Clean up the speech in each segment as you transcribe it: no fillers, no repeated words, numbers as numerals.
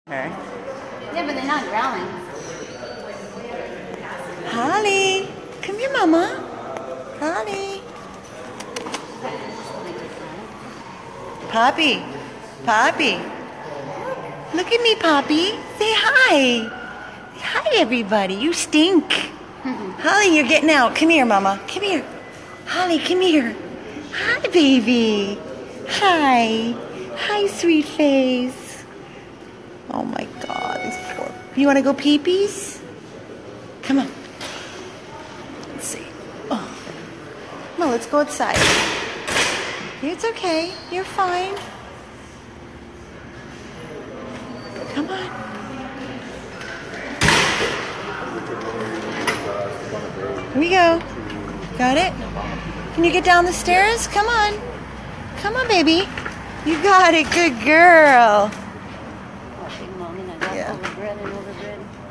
Okay. Yeah, but they're not growling. Holly, come here, Mama. Holly. Papi. Papi. Look at me, Papi. Say hi. Hi, everybody. You stink. Holly, you're getting out. Come here, Mama. Come here. Holly, come here. Hi, baby. Hi. Hi, sweet face. Oh my God, these poor. You want to go pee-pees? Come on. Let's see. Oh. Come on, let's go outside. It's okay. You're fine. Come on. Here we go. Got it? Can you get down the stairs? Come on. Come on, baby. You got it. Good girl. Yeah.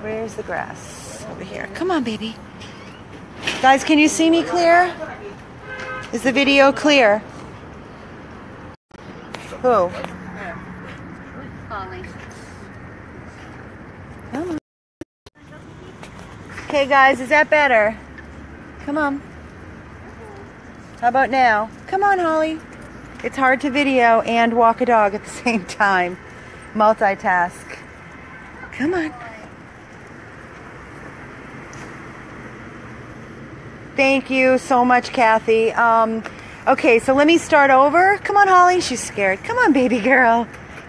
Where's the grass? Over here. Come on, baby. Guys, can you see me clear? Is the video clear? Who? Holly. Come on. Okay, guys, is that better? Come on. How about now? Come on, Holly. It's hard to video and walk a dog at the same time. Multitask. Come on. Thank you so much, Kathy. Okay, so let me start over. Come on, Holly. She's scared. Come on, baby girl.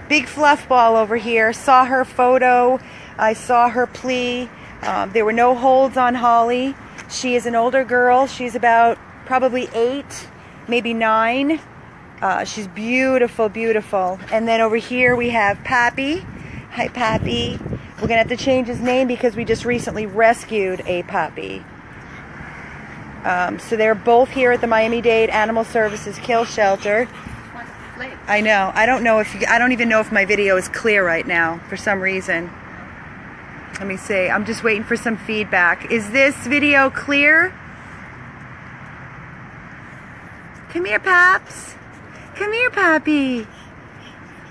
Big fluff ball over here. Saw her photo. I saw her plea. There were no holds on Holly. She is an older girl. She's about probably 8, maybe 9. She's beautiful, beautiful. And then over here we have Papi. Hi, Papi. We're going to have to change his name because we just recently rescued a puppy. So they're both here at the Miami-Dade Animal Services Kill Shelter. I know. I don't even know if my video is clear right now for some reason. Let me see. I'm just waiting for some feedback. Is this video clear? Come here, Paps. Come here, Papi.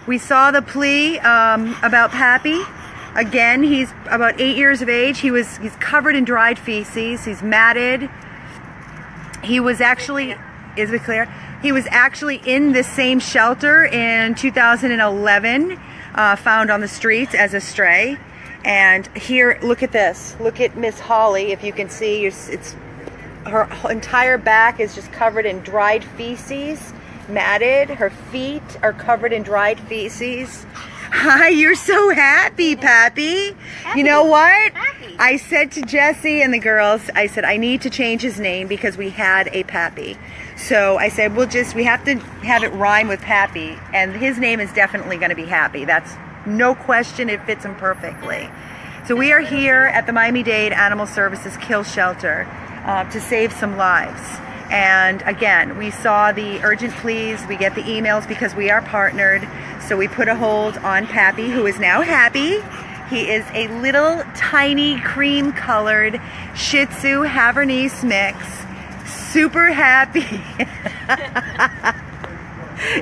We saw the plea about Papi. Again, he's about 8 years of age. He's covered in dried feces. He's matted. He was actually, is it clear? He was actually in this same shelter in 2011, found on the streets as a stray. And here, look at this. Look at Miss Holly, if you can see. It's her entire back is just covered in dried feces, matted. Her feet are covered in dried feces. Hi, you're so happy, Papi. You know what? Happy. I said to Jesse and the girls, I said, I need to change his name because we had a Papi. So I said, we have to have it rhyme with Papi. And his name is definitely going to be Happy. That's no question. It fits him perfectly. So we are here at the Miami-Dade Animal Services Kill Shelter to save some lives. And again, we saw the urgent pleas. We get the emails because we are partnered. So we put a hold on Papi, who is now happy. He is a little tiny cream-colored Shih Tzu Havanese mix. Super happy.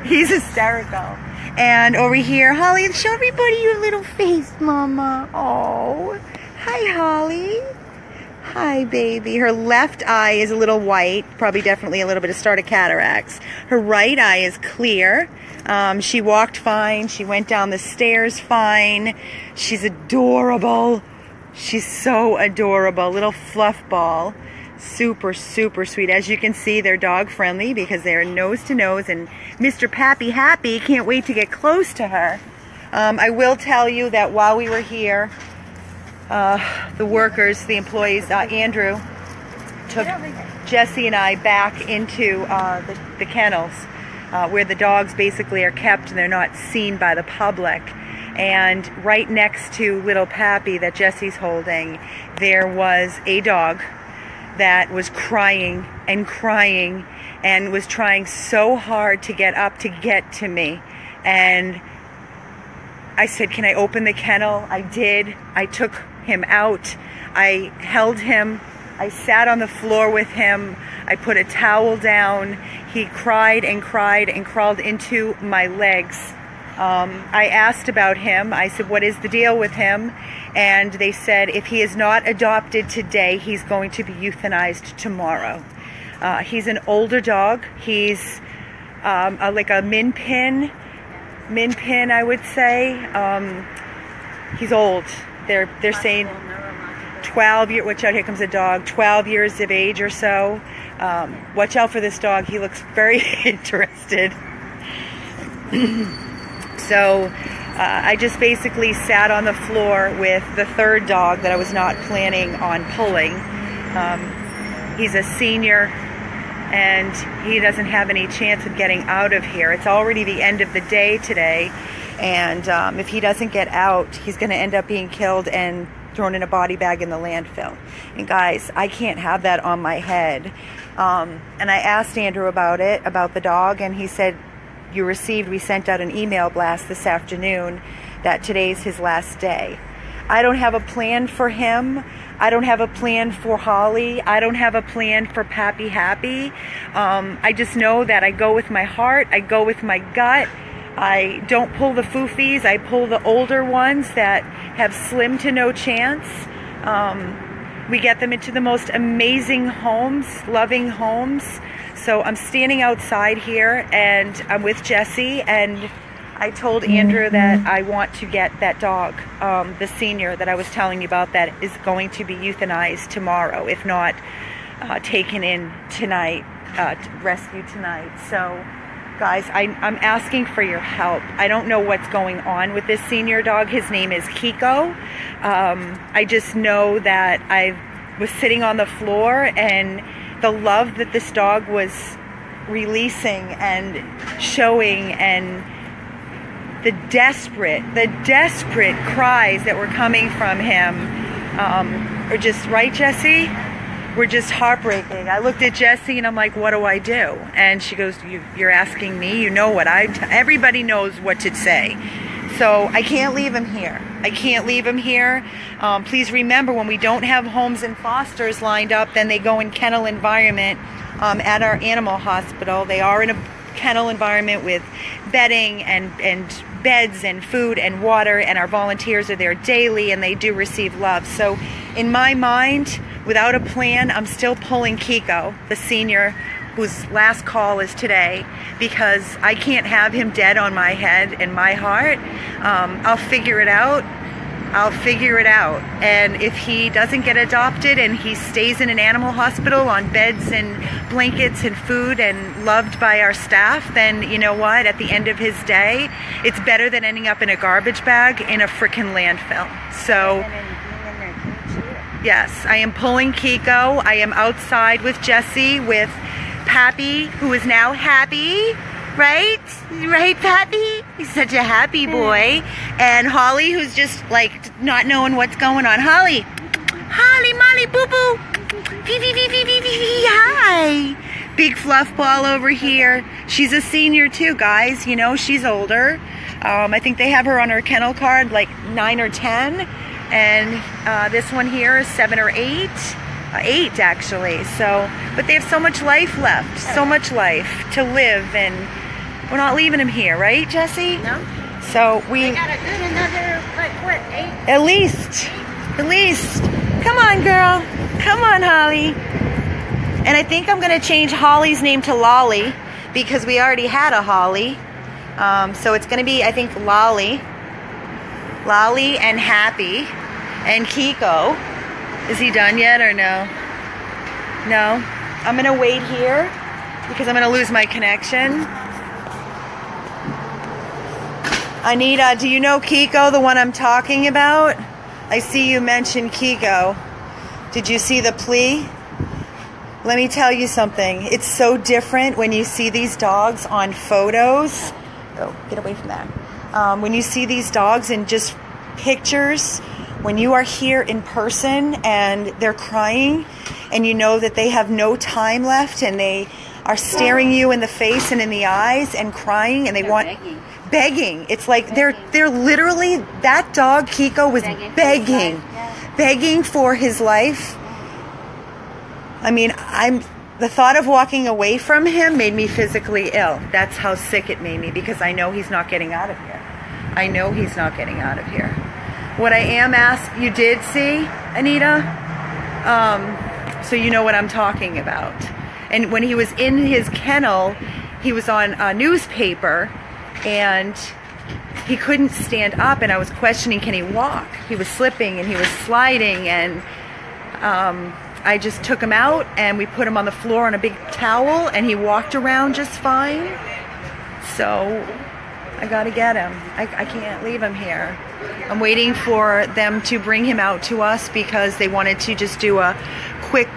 He's hysterical. And over here, Holly, show everybody your little face, Mama. Oh, hi, Holly. Hi, baby. Her left eye is a little white, probably definitely a little bit of start of cataracts. Her right eye is clear. She walked fine. She went down the stairs fine. She's adorable. She's so adorable. Little fluff ball. Super, super sweet. As you can see, they're dog friendly because they're nose to nose, and Mr. Papi Happy can't wait to get close to her. I will tell you that while we were here, the workers, the employees, Andrew took Jesse and I back into the kennels where the dogs basically are kept and they're not seen by the public. And right next to little Papi that Jesse's holding, there was a dog that was crying and crying and was trying so hard to get up to get to me. And I said, can I open the kennel? I did. I took him out. I held him. I sat on the floor with him. I put a towel down. He cried and cried and crawled into my legs. I asked about him. I said, what is the deal with him? And they said if he is not adopted today, he's going to be euthanized tomorrow. He's an older dog. He's like a min pin, I would say. He's old. They're saying 12 years. Watch out! Here comes a dog. 12 years of age or so. Watch out for this dog. He looks very interested. So I just basically sat on the floor with the third dog that I was not planning on pulling. He's a senior, and he doesn't have any chance of getting out of here. It's already the end of the day today, and if he doesn't get out, he's going to end up being killed and thrown in a body bag in the landfill. And guys, I can't have that on my head. And I asked Andrew about it, about the dog, and he said, we sent out an email blast this afternoon that today's his last day. I don't have a plan for him. I don't have a plan for Holly. I don't have a plan for Papi Happy. I just know that I go with my heart. I go with my gut. I don't pull the foofies. I pull the older ones that have slim to no chance. We get them into the most amazing homes, loving homes. So I'm standing outside here, and I'm with Jesse, and I told Andrew that I want to get that dog, the senior that I was telling you about, that is going to be euthanized tomorrow, if not taken in tonight, rescued tonight. So guys, I'm asking for your help. I don't know what's going on with this senior dog. His name is Kiko. I just know that I was sitting on the floor, and the love that this dog was releasing and showing, and the desperate cries that were coming from him are just, right, Jesse? Were just heartbreaking. I looked at Jessie and I'm like, what do I do? And she goes, you're asking me? You know what everybody knows what to say. So I can't leave him here. I can't leave him here. Please remember, when we don't have homes and fosters lined up, then they go in kennel environment at our animal hospital. They are in a kennel environment with bedding and beds and food and water, and our volunteers are there daily, and they do receive love. So in my mind, without a plan, I'm still pulling Kiko, the senior, whose last call is today, because I can't have him dead on my head and my heart. I'll figure it out. And if he doesn't get adopted and he stays in an animal hospital on beds and blankets and food and loved by our staff, then you know what? At the end of his day, it's better than ending up in a garbage bag in a frickin' landfill. So yes, I am pulling Kiko. I am outside with Jesse, with Papi, who is now happy, right? Right, Papi? He's such a happy boy. And Holly, who's just like not knowing what's going on. Holly, Molly, boo boo. Hi. Big fluff ball over here. She's a senior too, guys. You know, she's older. I think they have her on her kennel card like 9 or 10. And this one here is 7 or 8. 8 actually. So, but they have so much life left, so much life to live, and we're not leaving him here, right, Jesse? No. So we got a good another, like, what, 8? At least. Come on, girl. Come on, Holly. And I think I'm going to change Holly's name to Lolly, because we already had a Holly. So it's going to be, I think, Lolly and Happy and Kiko. Is he done yet or no? No? I'm going to wait here because I'm going to lose my connection. Anita, do you know Kiko, the one I'm talking about? I see you mentioned Kiko. Did you see the plea? Let me tell you something. It's so different when you see these dogs on photos. Oh, get away from that. When you see these dogs in just pictures, when you are here in person and they're crying and you know that they have no time left and they are staring you in the face and in the eyes and crying, and they want begging. It's like they're literally, that dog Kiko was begging for his life. I mean, the thought of walking away from him made me physically ill. That's how sick it made me, because I know he's not getting out of here. I know he's not getting out of here. What I am asking, you did see, Anita? So you know what I'm talking about. And when he was in his kennel, he was on a newspaper and he couldn't stand up, and I was questioning, can he walk? He was slipping and he was sliding, and I just took him out and we put him on the floor on a big towel and he walked around just fine. So I gotta get him. I can't leave him here. I'm waiting for them to bring him out to us because they wanted to just do a quick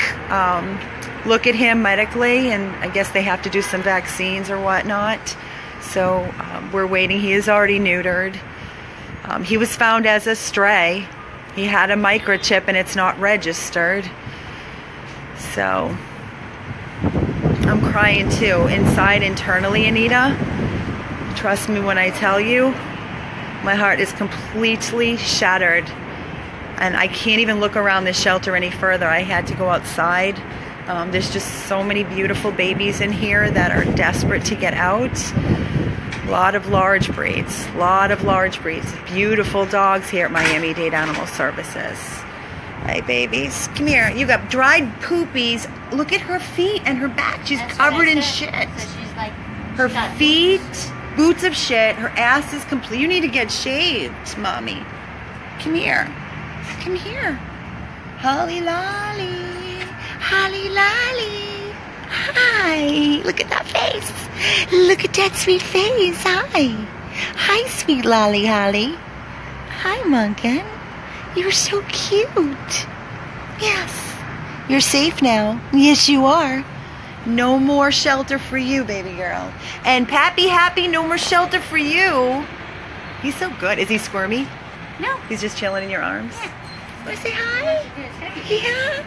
look at him medically, and I guess they have to do some vaccines or whatnot. So we're waiting. He is already neutered. He was found as a stray. He had a microchip and it's not registered. So I'm crying too, inside internally, Anita. Trust me when I tell you, my heart is completely shattered. And I can't even look around this shelter any further. I had to go outside. There's just so many beautiful babies in here that are desperate to get out. A lot of large breeds. Beautiful dogs here at Miami-Dade Animal Services. Hey, babies. Come here. You got dried poopies. Look at her feet and her back. She's covered in shit. So she's like, Her feet, boots of shit. Her ass is complete. You need to get shaved, Mommy. Come here. Come here. Holly lolly. Holly lolly. Hi. Look at that face. Look at that sweet face. Hi. Hi, sweet lolly Holly. Hi, Munkin. You're so cute. Yes. You're safe now. Yes, you are. No more shelter for you, baby girl. And Pappy Happy, no more shelter for you. He's so good. Is he squirmy? no. He's just chilling in your arms? Yeah. Wanna say hi? Yes, Yeah.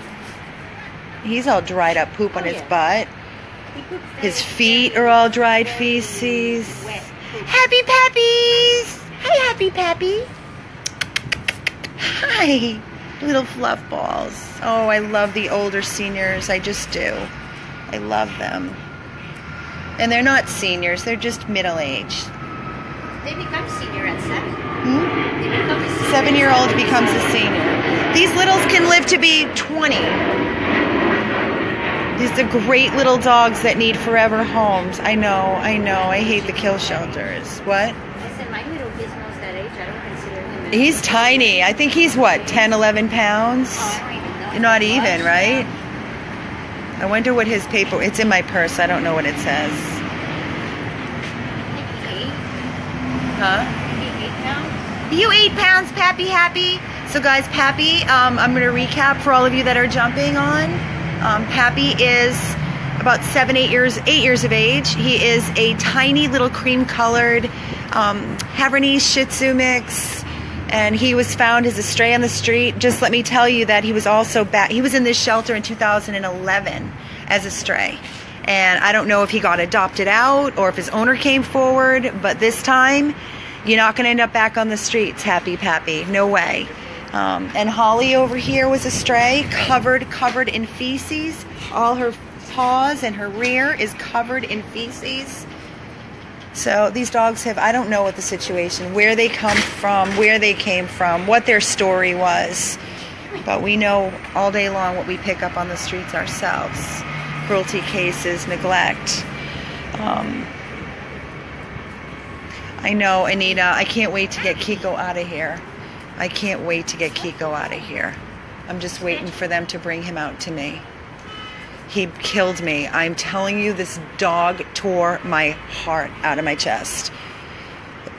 He's all dried up poop on his butt. he poops His there. feet are all dried feces. Wet poop. Happy Pappies! Hi, Happy Pappy. Hi, little fluff balls. Oh, I love the older seniors. I just do. I love them. And they're not seniors. They're just middle-aged. They become senior at 7. Hmm? They become a senior. 7-year-old becomes a senior. These littles can live to be 20. These are great little dogs that need forever homes. I know. I hate the kill shelters. What? I said my little gizmo's that age. I don't consider him. He's tiny. I think he's, what, 10, 11 pounds? Oh, I don't even know. Not even, right? I wonder what his paper... It's in my purse. I don't know what it says. Maybe 8. Huh? Maybe 8 pounds. You 8 pounds, Pappy Happy. So guys, Pappy, I'm going to recap for all of you that are jumping on. Pappy is about 8 years of age. He is a tiny little cream-colored Havanese Shih Tzu mix, and he was found as a stray on the street. Just let me tell you that he was also back. He was in this shelter in 2011 as a stray, and I don't know if he got adopted out or if his owner came forward. But this time, you're not going to end up back on the streets, Happy Pappy. No way. And Holly over here was a stray, covered in feces. All her paws and her rear is covered in feces. So these dogs have, I don't know what the situation, where they come from, where they came from, what their story was. But we know all day long what we pick up on the streets ourselves. Cruelty cases, neglect. I know, Anita, I can't wait to get Kiko out of here. I can't wait to get Kiko out of here. I'm just waiting for them to bring him out to me. He killed me. I'm telling you, this dog tore my heart out of my chest.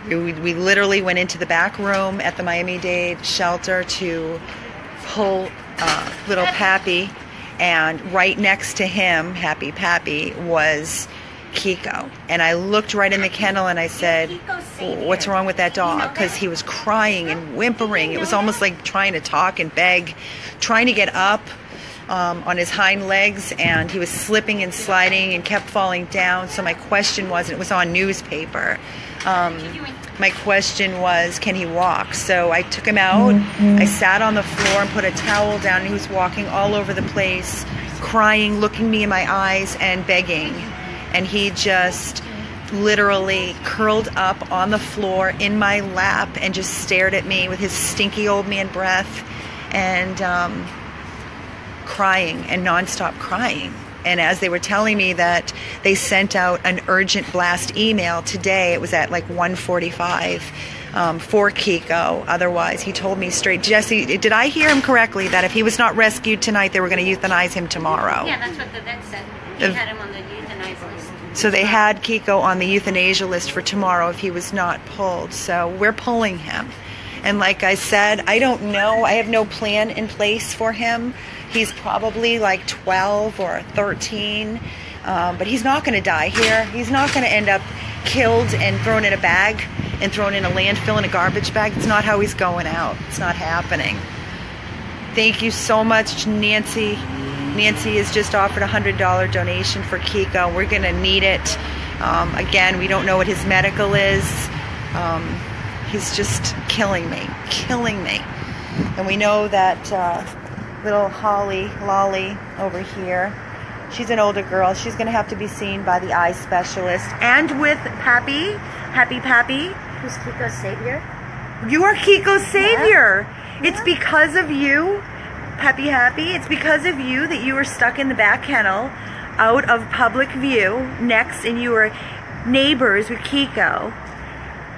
We literally went into the back room at the Miami-Dade shelter to pull little Pappy, and right next to him, Happy Pappy, was Kiko. And I looked right in the kennel and I said, what's wrong with that dog? Because he was crying and whimpering. It was almost like trying to talk and beg, trying to get up on his hind legs, and he was slipping and sliding and kept falling down. So my question was, and it was on newspaper, my question was, can he walk? So I took him out, I sat on the floor and put a towel down, and he was walking all over the place, crying, looking me in my eyes and begging. And he just literally curled up on the floor in my lap and just stared at me with his stinky old man breath and crying and nonstop crying. And as they were telling me that they sent out an urgent blast email today, it was at like 1:45 for Kiko. Otherwise, he told me straight, Jesse, did I hear him correctly that if he was not rescued tonight, they were going to euthanize him tomorrow? Yeah, that's what the vet said. They had him on the euthanized list. So they had Kiko on the euthanasia list for tomorrow if he was not pulled. So we're pulling him. And like I said, I don't know. I have no plan in place for him. He's probably like 12 or 13. But he's not going to die here. He's not going to end up killed and thrown in a bag and thrown in a landfill in a garbage bag. It's not how he's going out. It's not happening. Thank you so much, Nancy. Nancy has just offered a $100 donation for Kiko. We're going to need it. Again, we don't know what his medical is. He's just killing me. And we know that little Lolly over here, she's an older girl. She's going to have to be seen by the eye specialist. And with Papi, Papi. Who's Kiko's savior? You are Kiko's savior. Yeah. It's because of you, Papi. It's because of you that you were stuck in the back kennel, out of public view, next, and you were neighbors with Kiko.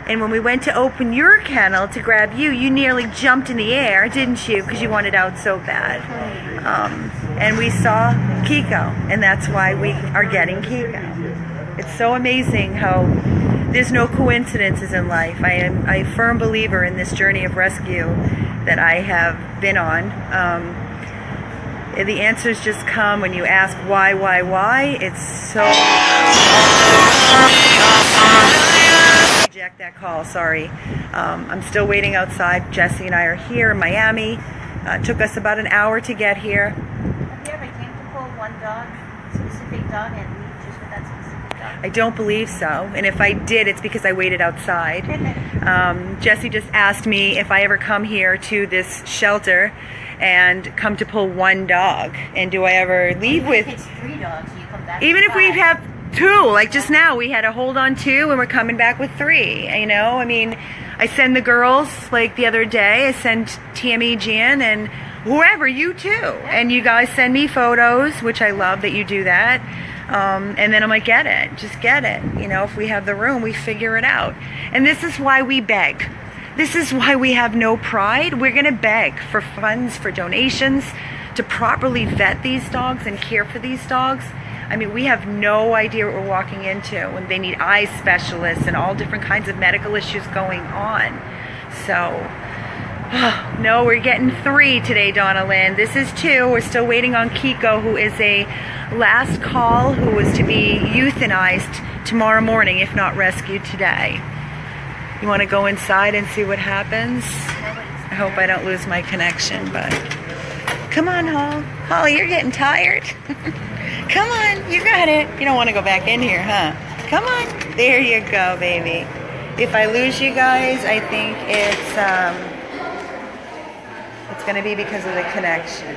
And when we went to open your kennel to grab you, you nearly jumped in the air, didn't you? Because you wanted out so bad. And we saw Kiko, and that's why we are getting Kiko. It's so amazing how there's no coincidences in life. I am a firm believer in this journey of rescue that I have been on. The answers just come when you ask why. It's so... Reject that call, sorry. I'm still waiting outside. Jesse and I are here in Miami. It took us about an hour to get here. Have you ever came to pull one dog, specific dog, and leave just with that specific dog? I don't believe so. And if I did, it's because I waited outside. Jesse just asked me if I ever come here to this shelter and come to pull one dog. And do I ever leave with... If it's 3 dogs, you come back. Even if we have 2, like just now, we had to hold on 2 and we're coming back with 3, you know? I mean, I send the girls, like the other day, I send Tammy, Jan, and whoever, you too. And you guys send me photos, which I love that you do that. And then I'm like, get it, just get it. You know, if we have the room, we figure it out. And this is why we beg. This is why we have no pride. We're gonna beg for funds, for donations, to properly vet these dogs and care for these dogs. I mean, we have no idea what we're walking into, and they need eye specialists and all different kinds of medical issues going on. So, no, we're getting 3 today, Donna Lynn. This is 2. We're still waiting on Kiko, who is a last call, who is to be euthanized tomorrow morning, if not rescued today. You want to go inside and see what happens? I hope I don't lose my connection, but... Come on, Holly, you're getting tired. Come on, you got it. You don't want to go back in here, huh? Come on. There you go, baby. If I lose you guys, I think it's going to be because of the connection.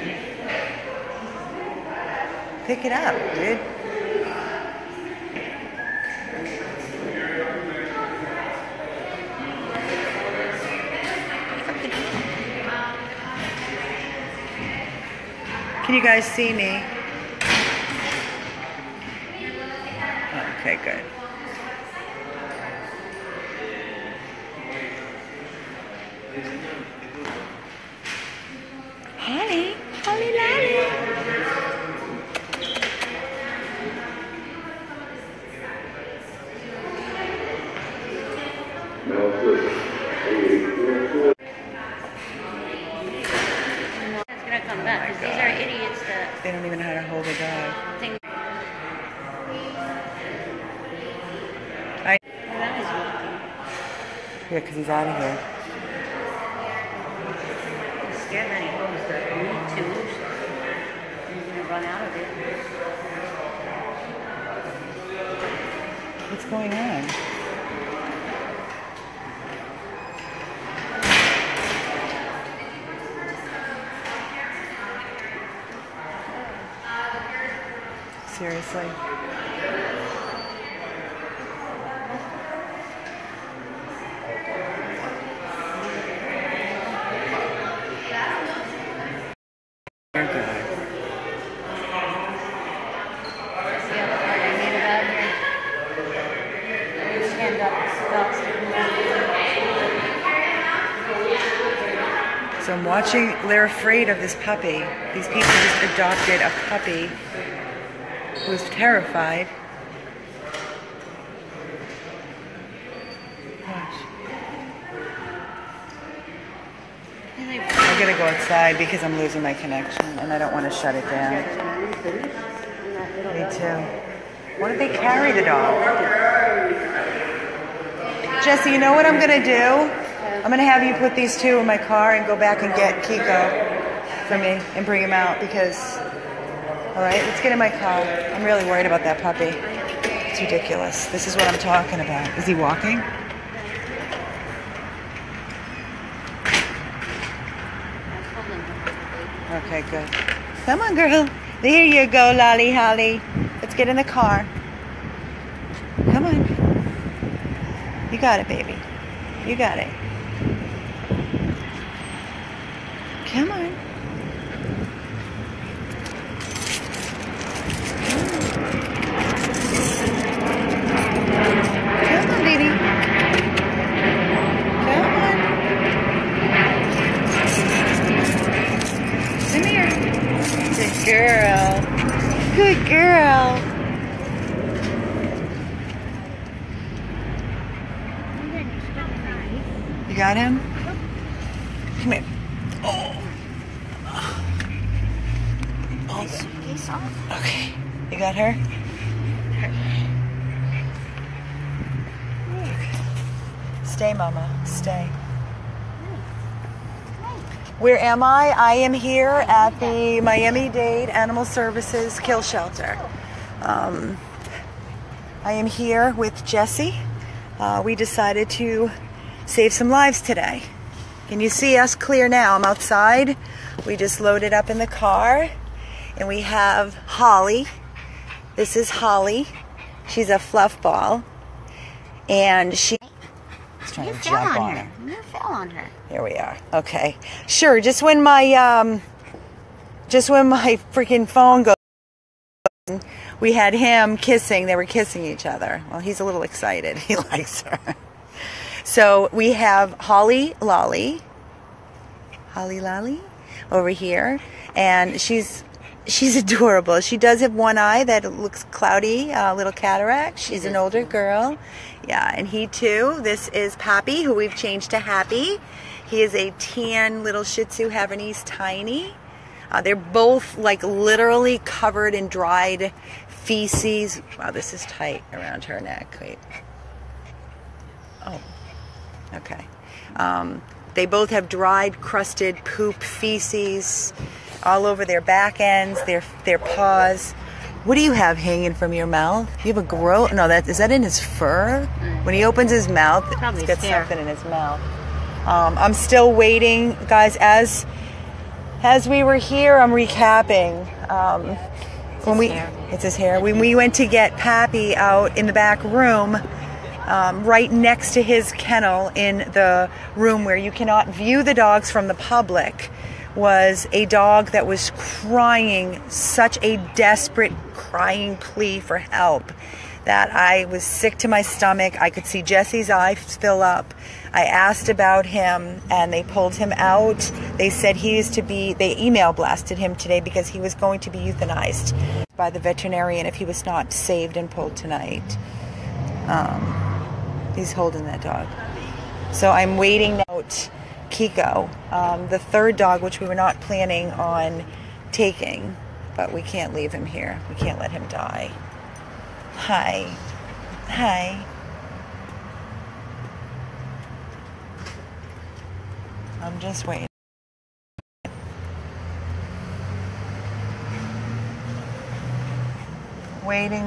Pick it up, dude. Can you guys see me? Okay, good. Holly, Lolly. Come back, because these are idiots that... They don't even know how to hold a dog. Think... Well, that is Wilton. Yeah, because he's out of here. I'm scared that he holds the meat too loose. He's going to run out of it. What's going on? Seriously. So I'm watching, they're afraid of this puppy. These people just adopted a puppy who's terrified. Watch. I'm gonna go outside because I'm losing my connection and I don't want to shut it down. Me too. Why did they carry the dog? Jesse, you know what I'm gonna do? I'm gonna have you put these two in my car and go back and get Kiko for me and bring him out because, all right, let's get in my car. I'm really worried about that puppy. It's ridiculous. This is what I'm talking about. Is he walking? Okay, good. Come on, girl. There you go, Lolly Holly. Let's get in the car. Come on. You got it, baby. You got it. Come on. Come on, baby. Come on. Come here. Good girl. Good girl. You got him? Come here. Oh. Suitcase off. Okay. You got her? Stay, Mama. Stay. Where am I? I am here at the Miami-Dade Animal Services Kill Shelter. I am here with Jesse. We decided to save some lives today. Can you see us clear now? I'm outside. We just loaded up in the car. And we have Holly. This is Holly. She's a fluff ball. And she's trying to jump on her. You fell on her. Here we are. Okay. Sure, just when my freaking phone goes, we had him kissing. They were kissing each other. Well, he's a little excited. He likes her. So we have Holly Lolly over here, and she's adorable. She does have one eye that looks cloudy, a little cataract. She's an older girl. Yeah, and he too. This is Papi, who we've changed to Happy. He is a tan little Shih Tzu Havanese Tiny. They're both like literally covered in dried feces. Wow, this is tight around her neck. Wait. Oh, okay. They both have dried, crusted poop feces all over their back ends, their paws. What do you have hanging from your mouth? You have a grow? No, is that in his fur? When he opens his mouth, he's got something in his mouth. I'm still waiting, guys. As we were here, I'm recapping. It's his hair. When we went to get Papi out in the back room, right next to his kennel in the room where you cannot view the dogs from the public, was a dog that was crying, such a desperate crying plea for help that I was sick to my stomach. I could see Jesse's eyes fill up. I asked about him and they pulled him out. They said they email blasted him today because he was going to be euthanized by the veterinarian if he was not saved and pulled tonight. He's holding that dog. So I'm waiting out Kiko, the third dog, which we were not planning on taking, but we can't leave him here. We can't let him die. Hi. Hi. I'm just waiting. Waiting.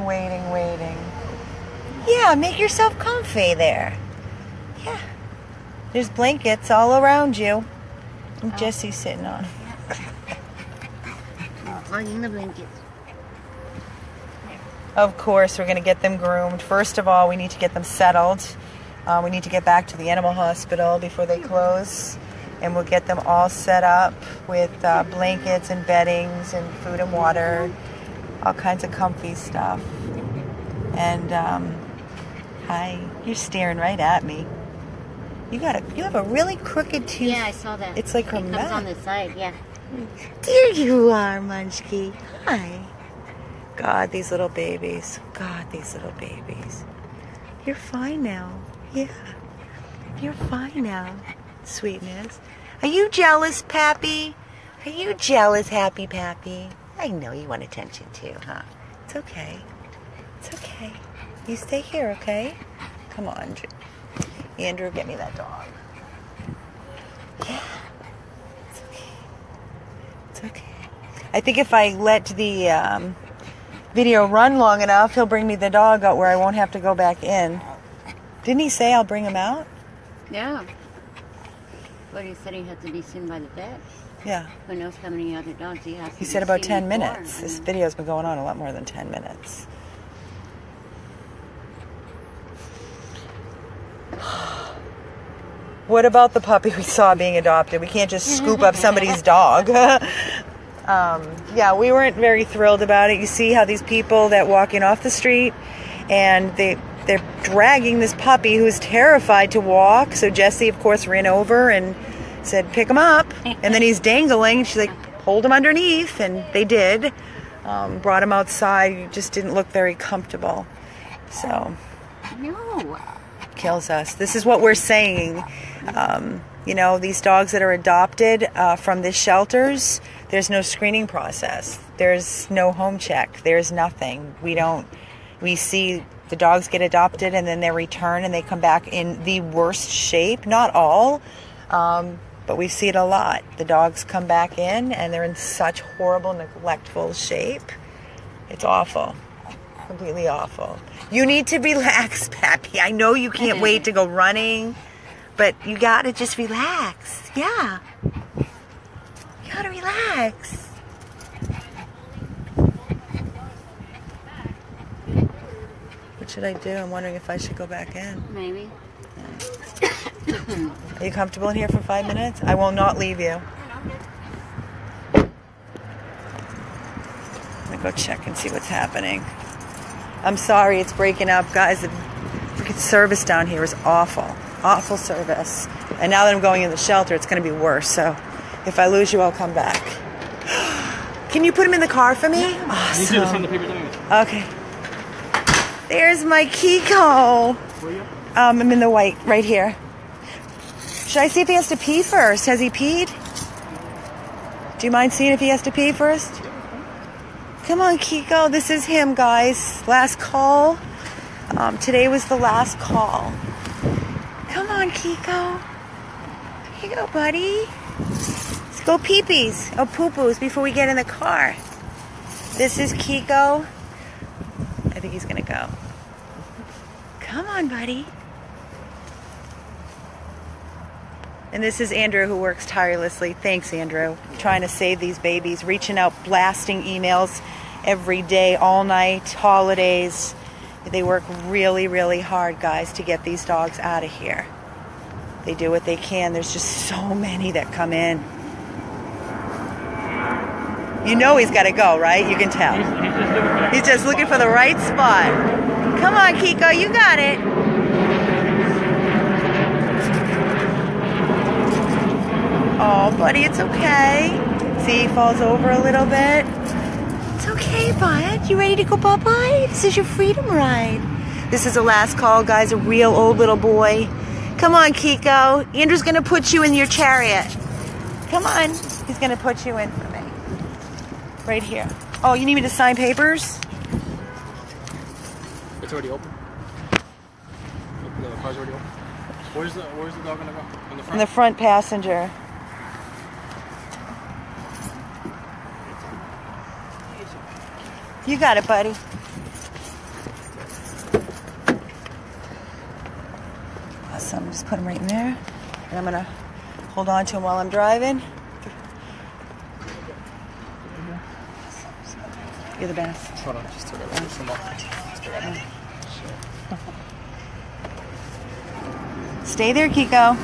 Yeah, make yourself comfy there. Yeah. There's blankets all around you. And Jesse's sitting on. Hugging the blankets. Of course, we're going to get them groomed. First of all, we need to get them settled. We need to get back to the animal hospital before they close. And we'll get them all set up with blankets and beddings and food and water. All kinds of comfy stuff. And, hi. You're staring right at me. You have a really crooked tooth. Yeah, I saw that. It's like her It comes on the side, yeah. There you are, Munchkie. Hi. God, these little babies. God, these little babies. You're fine now. Yeah. You're fine now, sweetness. Are you jealous, Pappy? Are you jealous, Happy Pappy? I know you want attention too, huh? It's okay. It's okay. You stay here, okay? Come on, Andrew, get me that dog. Yeah. It's okay. It's okay. I think if I let the video run long enough, he'll bring me the dog out where I won't have to go back in. Didn't he say I'll bring him out? Yeah. But he said he had to be seen by the vet. Yeah. Who knows how many other dogs he has. He said about 10 minutes. This video's been going on a lot more than 10 minutes. What about the puppy we saw being adopted? We can't just scoop up somebody's dog. Yeah, we weren't very thrilled about it. You see how these people that walk in off the street and they're dragging this puppy who's terrified to walk. So Jessie, of course, ran over and said, pick him up. And then he's dangling. She's like, hold him underneath. And they did. Brought him outside. He just didn't look very comfortable. So. No. Kills us. This is what we're saying. You know, these dogs that are adopted from these shelters, there's no screening process. There's no home check. There's nothing. We see the dogs get adopted and then they return and they come back in the worst shape. Not all, but we see it a lot. The dogs come back in and they're in such horrible, neglectful shape. It's awful. Completely awful. You need to relax, Pappy. I know you can't wait to go running, but you gotta just relax. Yeah. You gotta relax. What should I do? I'm wondering if I should go back in. Maybe. Are you comfortable in here for 5 minutes? I will not leave you. I'm gonna go check and see what's happening. I'm sorry it's breaking up, guys. The freaking service down here is awful. Awful service. And now that I'm going in the shelter, it's going to be worse. So if I lose you, I'll come back. Can you put him in the car for me? Awesome. You just send the paper down. Okay. There's my Kiko. Where are you? I'm in the white, right here. Should I see if he has to pee first? Has he peed? Do you mind seeing if he has to pee first? Come on, Kiko. This is him, guys. Last call. Today was the last call. Come on, Kiko. Here you go, buddy. Let's go pee-pees. Oh, poo-poos before we get in the car. This is Kiko. I think he's going to go. Come on, buddy. And this is Andrew, who works tirelessly. Thanks, Andrew. Trying to save these babies, reaching out, blasting emails every day, all night, holidays. They work really, really hard, guys, to get these dogs out of here. They do what they can. There's just so many that come in. You know he's got to go, right? You can tell. He's just looking for the right spot. Come on, Kiko, you got it. Oh, buddy, it's okay. See, he falls over a little bit. It's okay, bud. You ready to go bye-bye? This is your freedom ride. This is the last call, guys. A real old little boy. Come on, Kiko. Andrew's going to put you in your chariot. Come on. He's going to put you in for me. Right here. Oh, you need me to sign papers? It's already open. The car's already open. Where's the dog going to go? In the front? In the front passenger. You got it, buddy. Awesome. Just put him right in there. And I'm going to hold on to him while I'm driving. You're the best. Hold on. Just took it. Stay there, Kiko.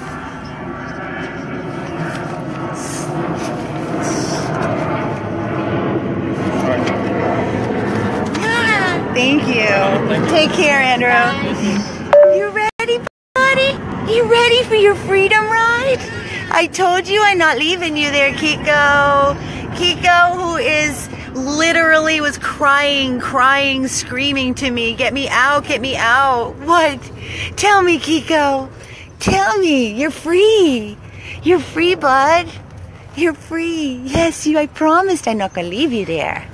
Thank you. Take care, Andrew. You ready, buddy? You ready for your freedom ride? I told you I'm not leaving you there, Kiko. Kiko, who is literally was crying, screaming to me, get me out, get me out. What? Tell me, Kiko. Tell me, you're free. You're free, bud. You're free. Yes, I promised I'm not going to leave you there.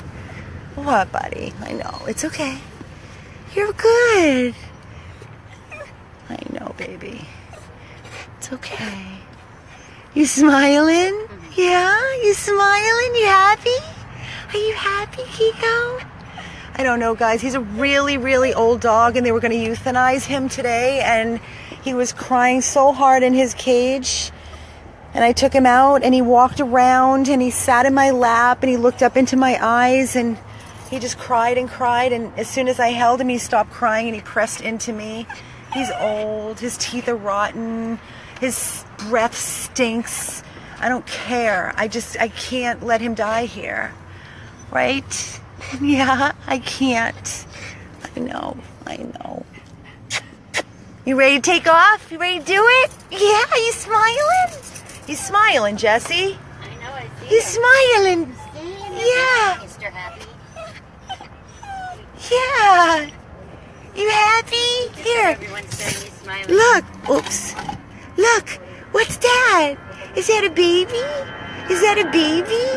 What, buddy? I know. It's okay. You're good. I know, baby. It's okay. You smiling? Yeah? You smiling? You happy? Are you happy, Kiko? I don't know, guys. He's a really old dog, and they were going to euthanize him today, and he was crying so hard in his cage. And I took him out, and he walked around, and he sat in my lap, and he looked up into my eyes, and he just cried, and as soon as I held him, he stopped crying, and he pressed into me. He's old. His teeth are rotten. His breath stinks. I don't care. I can't let him die here. Right? Yeah, I can't. I know. You ready to take off? You ready to do it? Yeah, are you smiling? He's smiling, Jesse. I know, I see. He's smiling. Yeah. Mr. Happy. Yeah. You happy? Here. Everyone's saying he's smiling. Look. Oops. Look. What's that? Is that a baby? Is that a baby?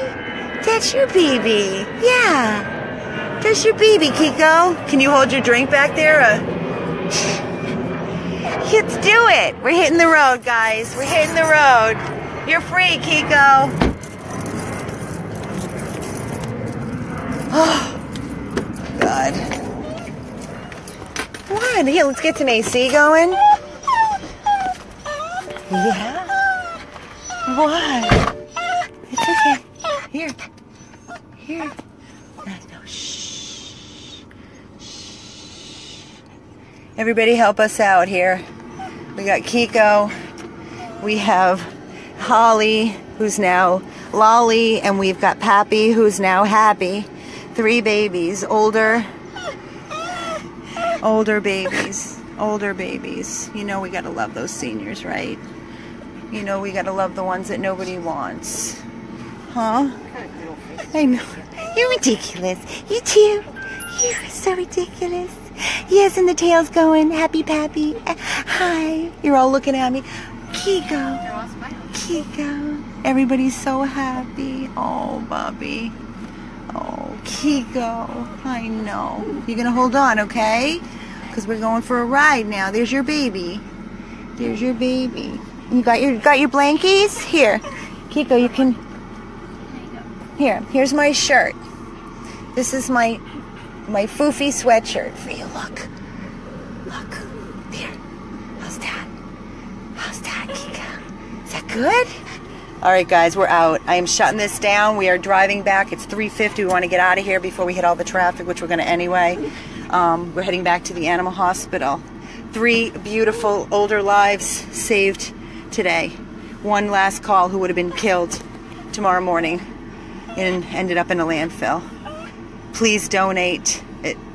That's your baby. Yeah. That's your baby, Kiko. Can you hold your drink back there? Let's do it. We're hitting the road, guys. We're hitting the road. You're free, Kiko. Oh, God. What? Here, let's get some AC going. Yeah? What? It's okay. Here. No, shh. Everybody help us out here. We got Kiko. We have Holly, who's now Lolly, and we've got Papi, who's now Happy. 3 babies, older babies. You know we gotta love those seniors, right? You know we gotta love the ones that nobody wants. Huh? I know. You're ridiculous. You too. You're so ridiculous. Yes, and the tail's going. Happy Pappy. Hi. You're all looking at me. Kiko. Kiko. Everybody's so happy. Oh, Bobby. Oh, Kiko. I know. You're going to hold on, okay? Because we're going for a ride now. There's your baby. There's your baby. You got your blankies? Here. Kiko, you can... Here's my shirt. This is my foofy sweatshirt for you. Look. There. How's that, Kiko? Is that good? All right, guys, we're out. I am shutting this down. We are driving back. It's 3:50. We want to get out of here before we hit all the traffic, which we're going to anyway. We're heading back to the animal hospital. 3 beautiful older lives saved today. One last call who would have been killed tomorrow morning and ended up in a landfill. Please donate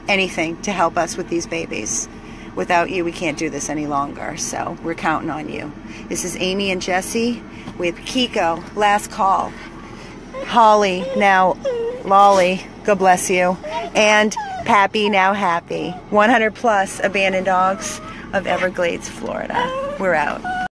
anything to help us with these babies. Without you, we can't do this any longer, so we're counting on you. This is Amy and Jesse with Kiko, last call. Holly, now Lolly, God bless you, and Pappy, now Happy. 100 plus abandoned dogs of Everglades, Florida. We're out.